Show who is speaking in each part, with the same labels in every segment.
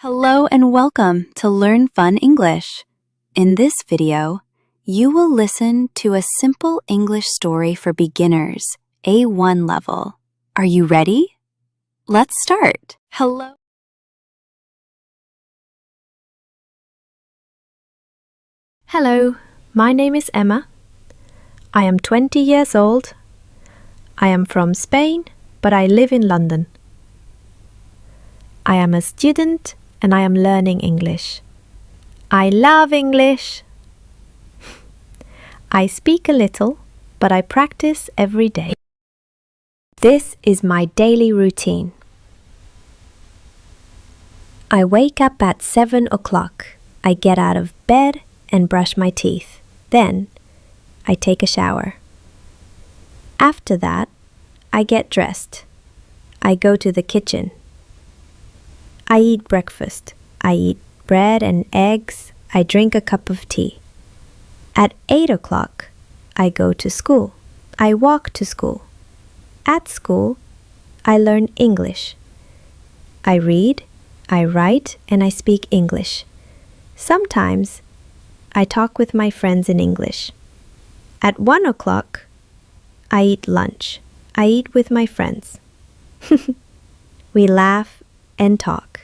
Speaker 1: Hello and welcome to Learn Fun English. In this video, you will listen to a simple English story for beginners, A1 level. Are you ready? Let's start.
Speaker 2: Hello, my name is Emma. I am 20 years old. I am from Spain, but I live in London. I am a student and I am learning English. I love English. I speak a little, but I practice every day. This is my daily routine. I wake up at 7 o'clock. I get out of bed and brush my teeth. Then, I take a shower. After that, I get dressed. I go to the kitchen. I eat breakfast. I eat bread and eggs. I drink a cup of tea. At 8 o'clock, I go to school. I walk to school. At school, I learn English. I read, I write, and I speak English. Sometimes, I talk with my friends in English. At 1 o'clock, I eat lunch. I eat with my friends. We laugh and talk.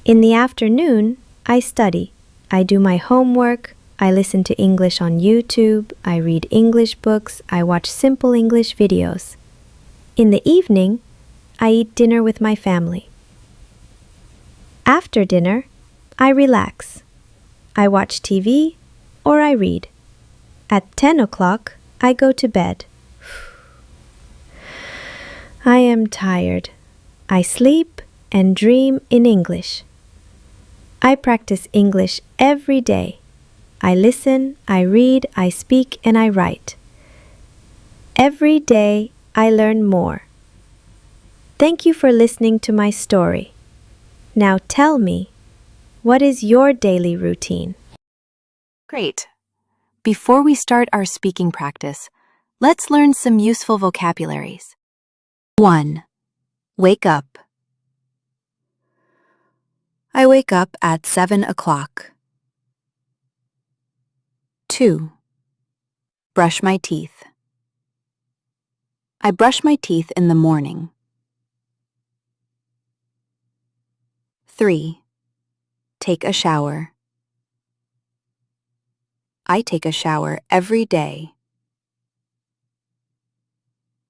Speaker 2: In the afternoon, I study. I do my homework. I listen to English on YouTube. I read English books. I watch simple English videos. In the evening, I eat dinner with my family. After dinner, I relax. I watch TV or I read. At 10 o'clock, I go to bed. I am tired. I sleep and dream in English. I practice English every day. I listen, I read, I speak, and I write. Every day, I learn more. Thank you for listening to my story. Now tell me, what is your daily routine?
Speaker 1: Great. Before we start our speaking practice, let's learn some useful vocabularies. 1. Wake up. I wake up at 7 o'clock. 2. Brush my teeth. I brush my teeth in the morning. 3. Take a shower. I take a shower every day.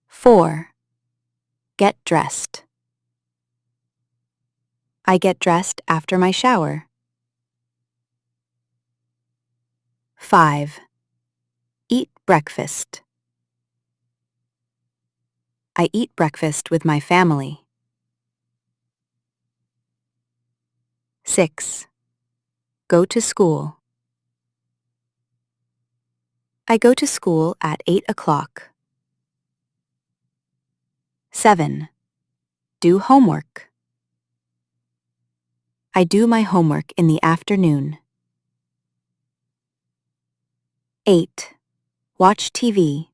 Speaker 1: 4. Get dressed. I get dressed after my shower. 5. Eat breakfast. I eat breakfast with my family. 6. Go to school. I go to school at 8 o'clock. 7. Do homework. I do my homework in the afternoon. 8. Watch TV.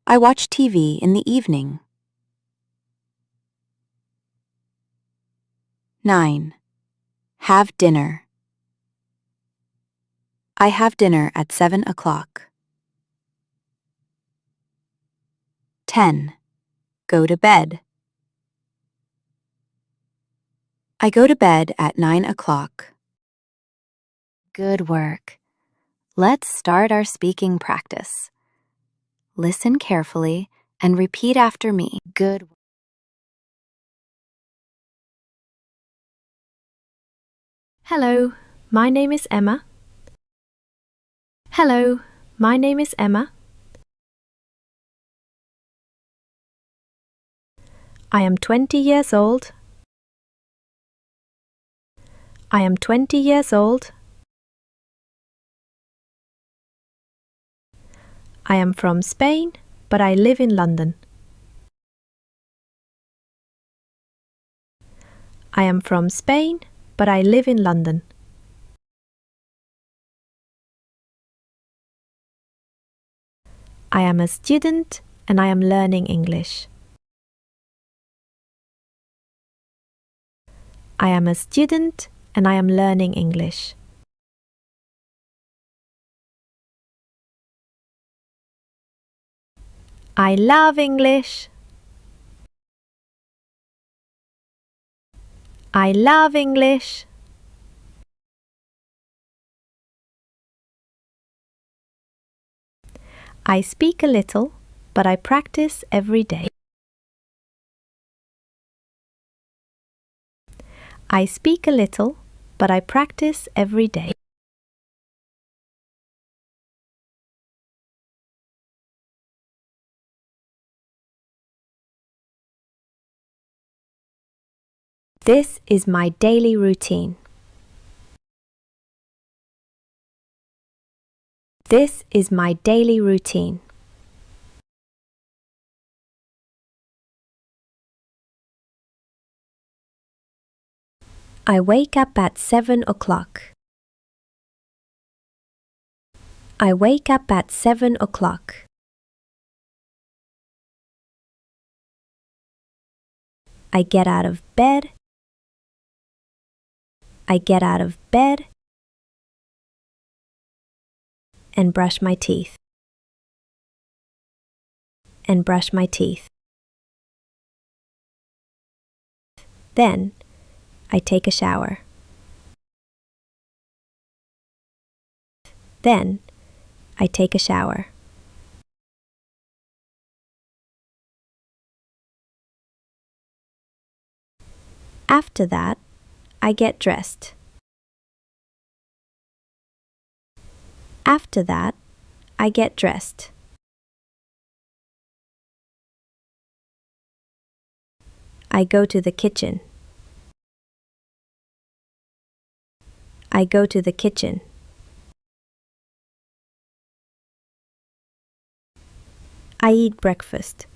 Speaker 1: I watch TV in the evening. 9. Have dinner. I have dinner at 7 o'clock. 10. Go to bed. I go to bed at 9 o'clock. Good work. Let's start our speaking practice. Listen carefully and repeat after me. Good.
Speaker 2: Hello, my name is Emma. Hello, my name is Emma. I am 20 years old. I am 20 years old. I am from Spain, but I live in London. I am from Spain, but I live in London. I am a student and I am learning English. I am a student and I am learning English. I love English. I love English. I speak a little, but I practice every day. I speak a little, but I practice every day. This is my daily routine. This is my daily routine. I wake up at 7 o'clock. I wake up at 7 o'clock. I get out of bed. I get out of bed and brush my teeth. And brush my teeth. Then I take a shower. Then I take a shower. After that, I get dressed. After that, I get dressed. I go to the kitchen. I go to the kitchen. I eat breakfast.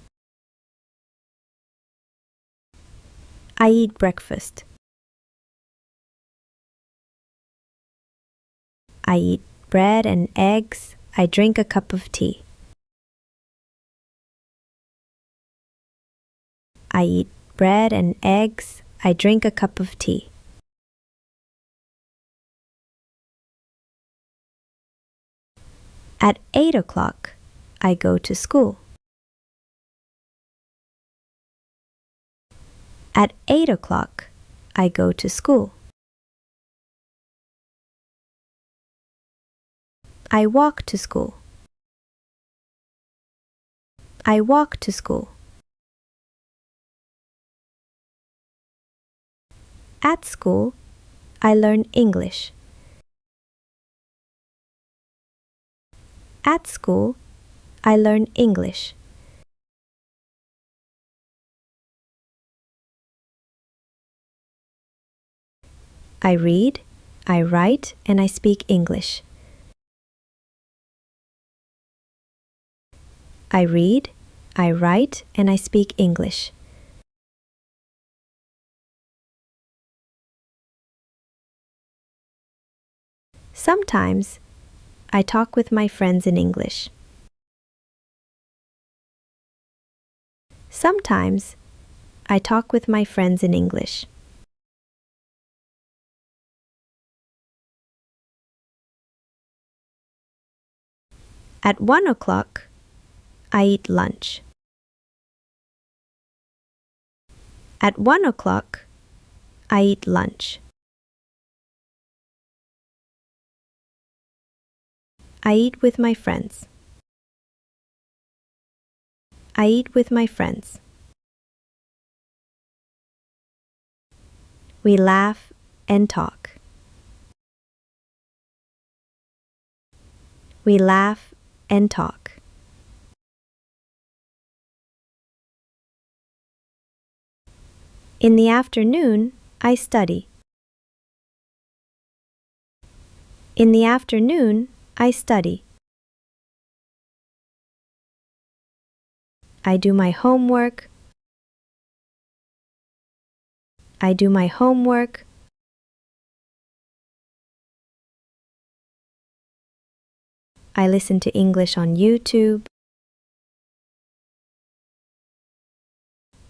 Speaker 2: I eat breakfast. I eat bread and eggs. I drink a cup of tea. I eat bread and eggs. I drink a cup of tea. At 8 o'clock, I go to school. At 8 o'clock, I go to school. I walk to school. I walk to school. At school, I learn English. At school, I learn English. I read, I write, and I speak English. I read, I write, and I speak English. Sometimes, I talk with my friends in English. Sometimes, I talk with my friends in English. At 1 o'clock, I eat lunch. At 1 o'clock, I eat lunch. I eat with my friends. I eat with my friends. We laugh and talk. We laugh and talk. In the afternoon, I study. In the afternoon, I study. I do my homework. I do my homework. I listen to English on YouTube.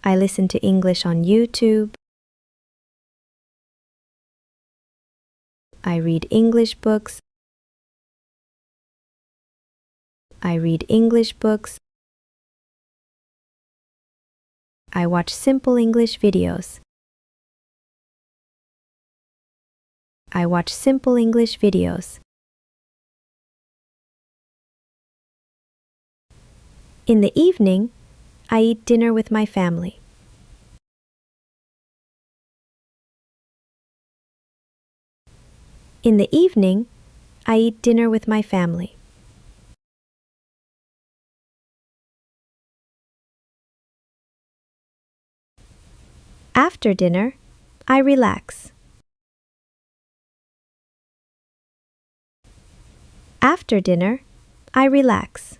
Speaker 2: I listen to English on YouTube. I read English books. I read English books. I watch simple English videos. I watch simple English videos. In the evening, I eat dinner with my family. In the evening, I eat dinner with my family. After dinner, I relax. After dinner, I relax.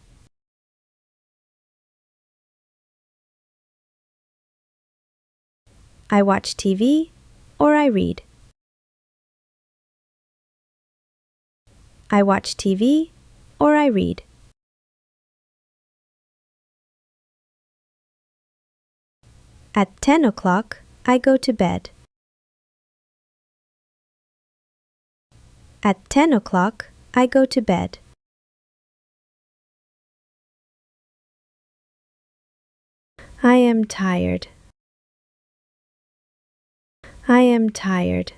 Speaker 2: I watch TV or I read. I watch TV or I read. At 10 o'clock, I go to bed. At 10 o'clock, I go to bed. I am tired. I am tired.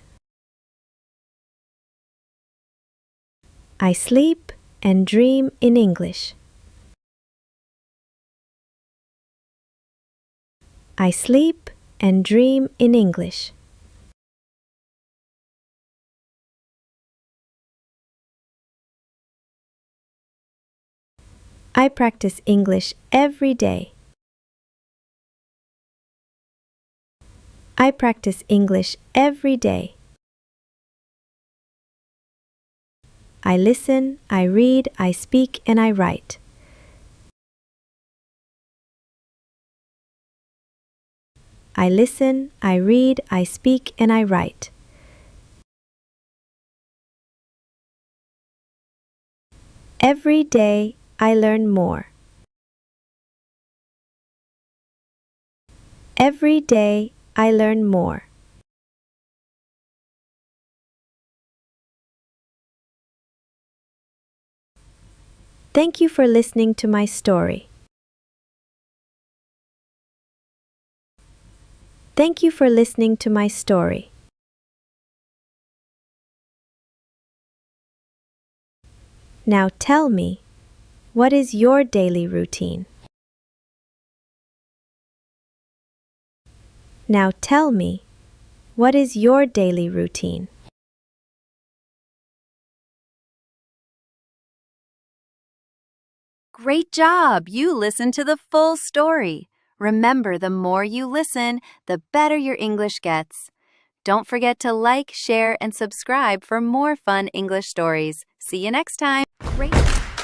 Speaker 2: I sleep and dream in English. I sleep and dream in English. I practice English every day. I practice English every day. I listen, I read, I speak, and I write. I listen, I read, I speak, and I write. Every day, I learn more. Every day, I learn more. Thank you for listening to my story. Thank you for listening to my story. Now tell me, what is your daily routine? Now tell me, what is your daily routine?
Speaker 1: Great job! You listened to the full story. Remember, the more you listen, the better your English gets. Don't forget to like, share, and subscribe for more fun English stories. See you next time. Great!